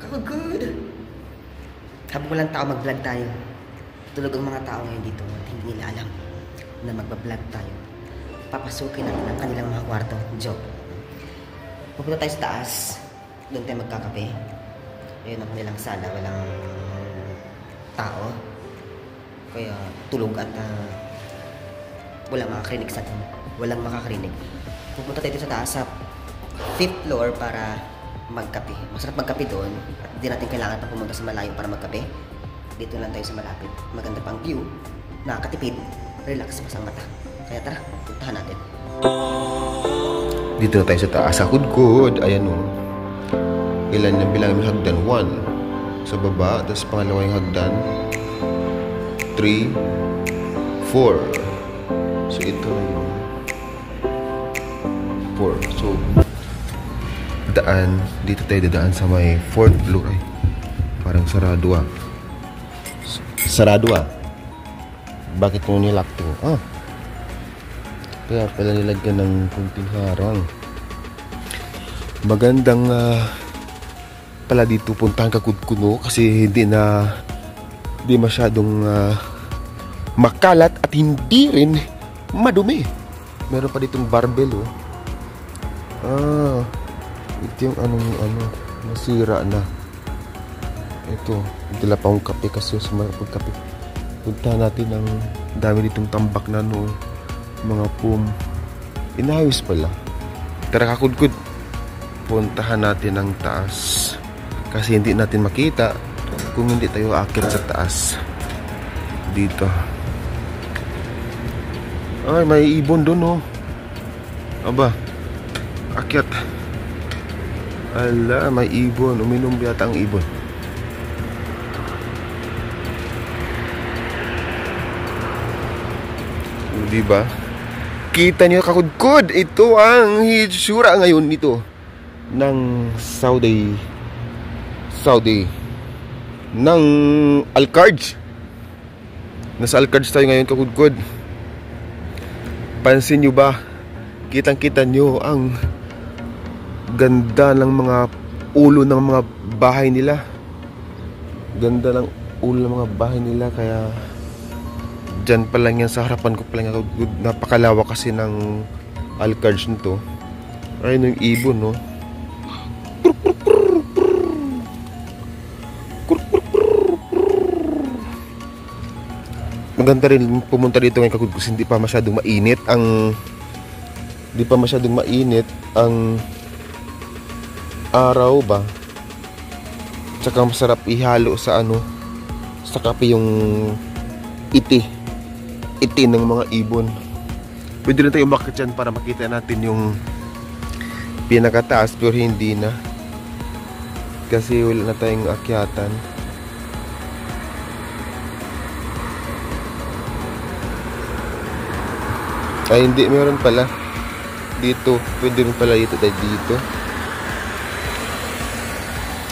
Ako good. Habang walang tao, mag-vlog tayo. Tulog ang mga tao ngayon dito at hindi nila alam na magbablog tayo. Papasukin natin ang kanilang mga kwarto. Joke. Pupunta tayo sa taas. Doon tayo magkakape. Ayun ang kanilang sala. Walang tao. Kaya tulog at walang makakarinig sa atin. Walang makakarinig. Pupunta tayo sa taas sa 5th floor para magkape. Masarap magkape doon at hindi natin kailangan pa pumunta sa malayo para magkape. Dito lang tayo sa malapit. Maganda pang view, nakakatipid, relax pa sa mata. Kaya tara, puntahan natin. Dito na tayo sa taas. Good. Ayan o. Ilan yung bilang yung hagdan? 1 sa baba, tapos pangalawa yung hagdan 3, 4. So ito yung 4. So daan, dito tayo dadaan sa may 4th floor. Ay, parang sarado ah. Sarado ah. Bakit mo nilock to? Kaya pala nilagyan ng kunting harang. Magandang pala dito puntahan Kakudkuno kasi hindi masyadong makalat at hindi rin madumi. Meron pa ditong barbell oh. Ito yung nasira na. Ito, dala pa akong kape kasi sa mga pagkape. Puntahan natin ang dami ditong tambak na mga pum. Inayos pala. Tara Kakudkud, puntahan natin ang taas. Kasi hindi natin makita kung hindi tayo aakyat sa taas. Dito. Ay, may ibon doon Aba, akyat. Ala, may ibon. Uminom yata ang ibon. Diba? Kita niyo Kakudkud, ito ang hitsura ngayon nito ng Saudi ng Alcarj. Nasa Alcarj tayo ngayon Kakudkud. Pansin nyo ba? Kitang-kita nyo ang ganda ng mga ulo ng mga bahay nila. Ganda ng ulo ng mga bahay nila. Kaya dyan pa lang yan, sa harapan ko pa lang. Napakalawak kasi ng Alcarj nito. Ayun yung ibon Maganda rin pumunta dito ngayon Kakudkud kasi hindi pa masyadong mainit ang araw ba. Tsaka masarap ihalo sa sa kape yung iti ng mga ibon. Pwede rin tayo umakyat dyan para makita natin yung pinakataas, pero hindi na kasi wala na tayong akyatan. Ay hindi, meron pala dito. Pwede rin pala dito.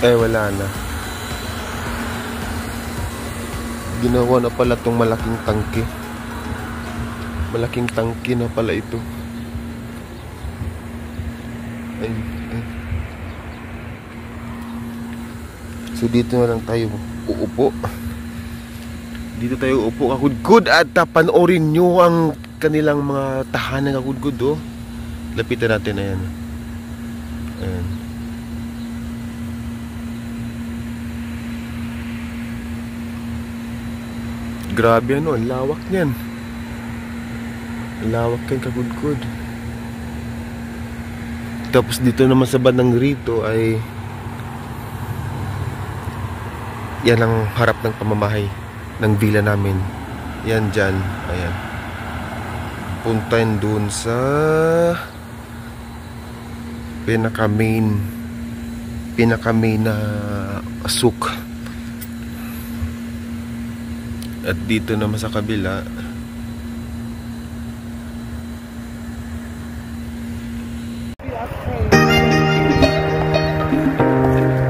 Ay wala na. Ginawa na pala tong malaking tangke. Malaking tangke na pala ito. Ay. So dito na lang tayo uupo. Dito tayo uupo Kakudkud at panoorin nyo ang kanilang mga tahanan Kakudkud Lapitan natin. Ayan. Grabe lawak niyan. Lawak yan Kakudkud. Tapos dito naman sa bandang rito ay yan ang harap ng pamamahay ng villa namin. Yan dyan. Ayan. Puntahin dun sa pinaka main na asuk. At dito naman sa kabila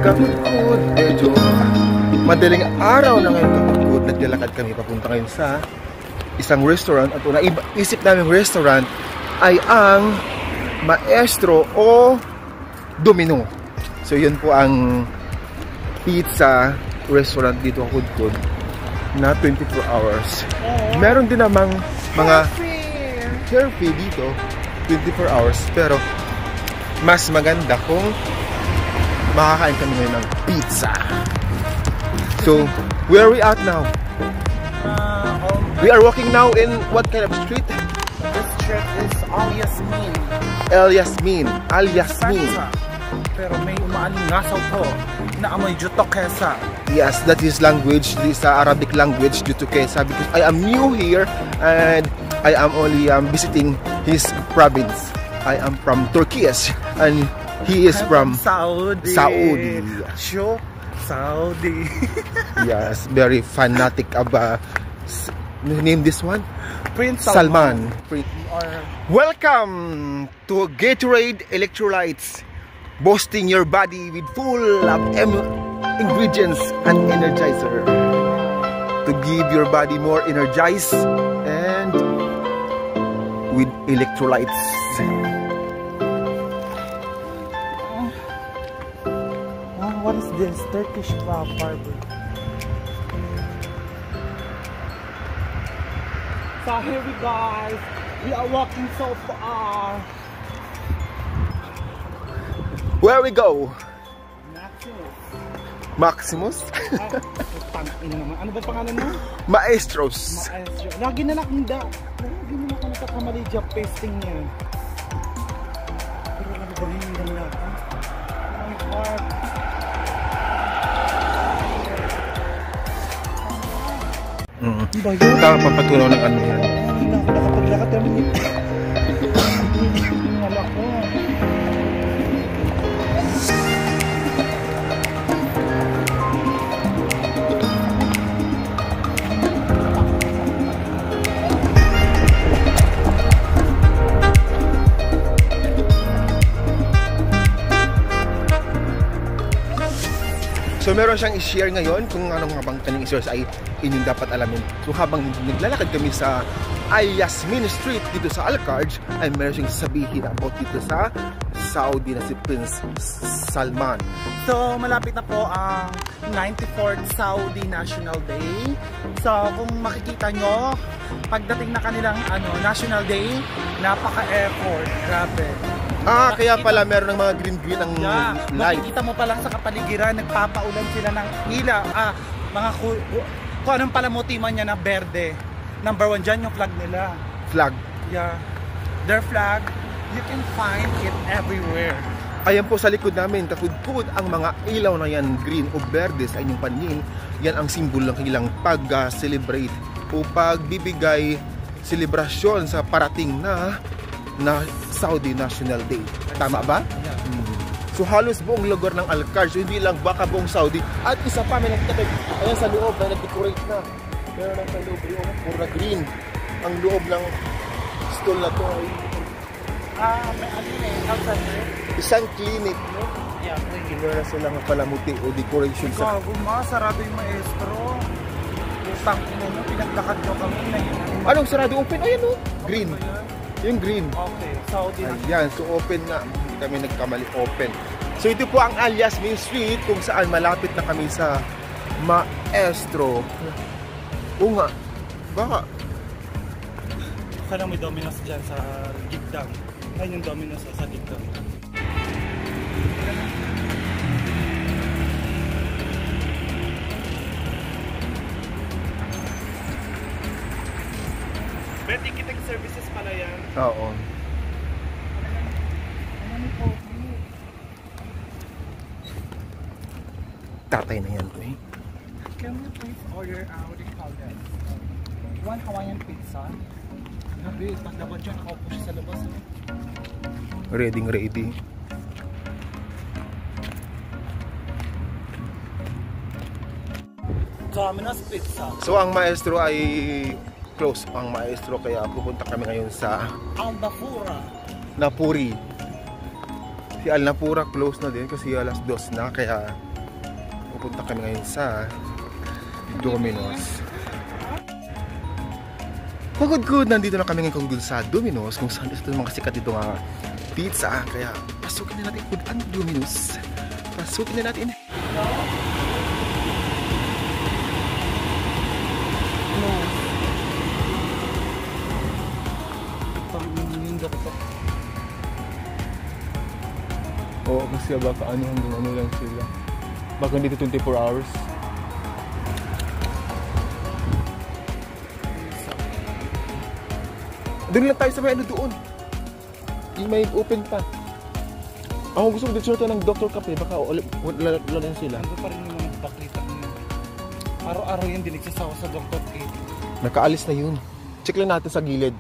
Kakudkud, medyo madaling araw na ngayon Kakudkud. Naglalakad kami papunta ngayon sa isang restaurant. At naisip namin restaurant ay ang Maestro o Domino. So yun po ang pizza restaurant dito ang Hudkod na 24 hours. Meron din namang mga carefree dito 24 hours, pero mas maganda kung makakain kami ngayon ng pizza. So, where are we at now? We are walking now in what kind of street? This street is Al Yasmin. El Yasmin. Al Yasmin. Pero may umaaling ngasaw po na amoy jutokesa. Yes, that is language. This is Arabic language, jutokesa, because I am new here and I am only visiting his province. I am from Turkey and he is from Saudi. Saudi. Sure, Saudi. Yes, very fanatic of name this one? Prince Salman. Or Welcome to Gatorade Electrolytes, boosting your body with full of ingredients and energizer to give your body more energized and with electrolytes. what is this? Turkish barber. So here we guys, we are walking so far. Where we go? Maximus. Maximus? Ano ba pangalan mo? Maestros. Maestro. Lagi na ako nagkakamali job pasting niya. Pero ano ba yung ganda na ako? Oh my God. Ba yun? Papatunaw ng ano yan. Hindi na ako nakapaglakad namin. Wala ko. So meron siyang i-share ngayon kung ano nga bang kanyang i-share ay inyong dapat alamin. So habang naglalakad kami sa Al Yasmin Street dito sa Al-Kharj, ay meron siyang sabihin about dito sa Saudi na si Prince Salman. So malapit na po ang 94th Saudi National Day. So kung makikita nyo, pagdating na kanilang National Day, napaka-effort. Grabe. Kaya pala meron ng mga green-green ang light. Makikita mo pa lang sa kapaligiran, nagpapaulan sila ng ilaw. Mga kung anong palamuti man niya na berde. Number 1 dyan yung flag nila. Flag. Yeah. Their flag, you can find it everywhere. Ayan po sa likod namin, kakudkod ang mga ilaw na yan, green o verde sa inyong paningin. Yan ang simbolo ng kanilang pag-celebrate o pagbibigay selebrasyon sa parating na Saudi National Day. Tama ba? Yeah. So halos buong lugar ng Al-Kharj, hindi lang baka buong Saudi. At isa pa, may nagtatag, ayan sa loob, may nag-decorate na. Meron lang sa loob, pura green. Ang loob ng stall na to ay May outside there? isang clinic, no? Yeah, Meron na silang palamuti o decoration sa... Gago sarado yung maestro. Utang ina nyo, pinaglakad nyo kami na yun. Anong sarado? Open? Ayan o, green. Yung green. Okay, Saudi na. Ayan, so open na. Hindi kami nagkamali, open. So ito po ang Al Yasmin Street kung saan malapit na kami sa Maestro. Oo nga. Baka. Sana may Domino's dyan sa Gigdang. Ayun yung Domino's sa Gigdang. Ticketing services pala yan. Oo. Tatay na yan, eh. Can we please order, what do you call that? One Hawaiian pizza. Grabe, pagdaban dyan, nakaupo siya sa labas. Ready. Domino's pizza. So ang maestro ay close ang maestro, kaya pupunta kami ngayon sa Al Nafura. Napuri. Si Al Napura close na din kasi alas 2 na, kaya pupunta kami ngayon sa Domino's. Pagod, nandito na kami ngayon sa Domino's kung saan ito mga sikat dito nga pizza, kaya pasukin na natin ang Domino's. Pasukin na natin. Oo, kasi baka hanggang lang sila. Baka dito 24 hours. Doon lang tayo sa may doon. Yung may open pa. Ako gusto ko dito ng Dr. Kape. Baka wala lang sila. Ano pa rin yung mga baklita nyo. Araw-araw yan din nagsasawa sa Dr. K. Nakaalis na yun. Check lang natin sa gilid.